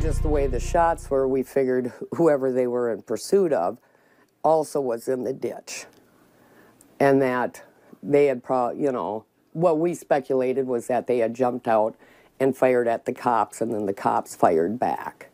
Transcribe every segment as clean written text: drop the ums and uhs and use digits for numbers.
just the way the shots were, we figured whoever they were in pursuit of also was in the ditch. And that they had what we speculated was that they had jumped out and fired at the cops, and then the cops fired back.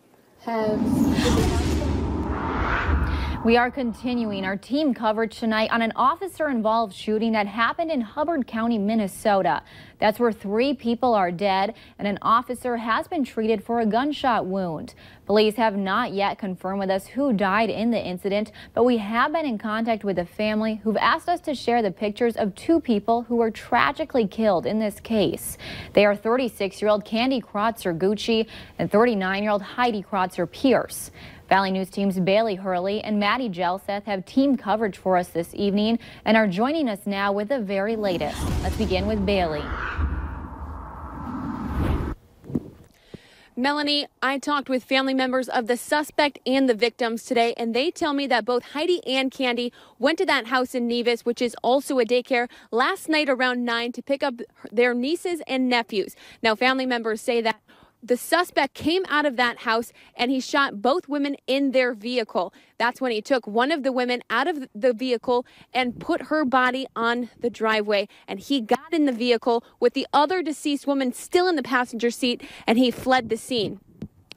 We are continuing our team coverage tonight on an officer-involved shooting that happened in Hubbard County, Minnesota. That's where 3 people are dead, and an officer has been treated for a gunshot wound. Police have not yet confirmed with us who died in the incident, but we have been in contact with the family who've asked us to share the pictures of 2 people who were tragically killed in this case. They are 36-year-old Candy Krotzer-Gucci and 39-year-old Heidi Krotzer-Pierce. Valley News teams Bailey Hurley and Maddie Gelseth have team coverage for us this evening and are joining us now with the very latest. Let's begin with Bailey. Melanie, I talked with family members of the suspect and the victims today, and they tell me that both Heidi and Candy went to that house in Nevis, which is also a daycare, last night around 9 to pick up their nieces and nephews. Now, family members say that the suspect came out of that house and he shot both women in their vehicle. That's when he took one of the women out of the vehicle and put her body on the driveway. And he got in the vehicle with the other deceased woman still in the passenger seat, and he fled the scene.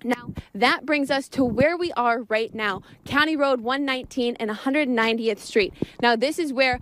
Now, that brings us to where we are right now, County Road 119 and 190th Street. Now, this is where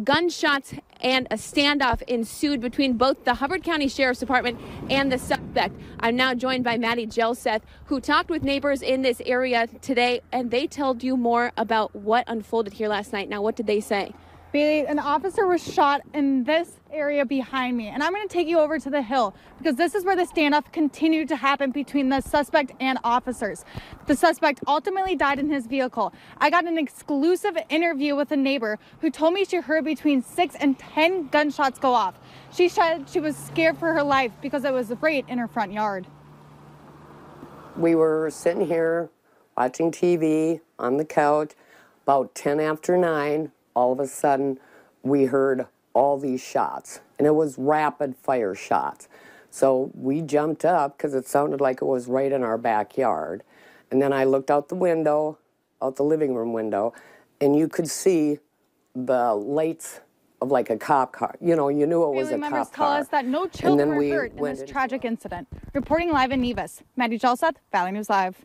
gunshots and a standoff ensued between both the Hubbard County Sheriff's Department and the suspect. I'm now joined by Maddie Gelseth, who talked with neighbors in this area today, and they told you more about what unfolded here last night. Now, what did they say? Bailey, an officer was shot in this area behind me, and I'm going to take you over to the hill because this is where the standoff continued to happen between the suspect and officers. The suspect ultimately died in his vehicle. I got an exclusive interview with a neighbor who told me she heard between 6 and 10 gunshots go off. She said she was scared for her life because it was right in her front yard. We were sitting here watching TV on the couch about 10 after 9. All of a sudden, we heard all these shots, and it was rapid fire shots. So we jumped up because it sounded like it was right in our backyard. And then I looked out the window, out the living room window, and you could see the lights of like a cop car. You know, you knew it was a cop car. Family members tell us that no children were hurt in this tragic incident. Reporting live in Nevis, Maddie Gelseth, Valley News Live.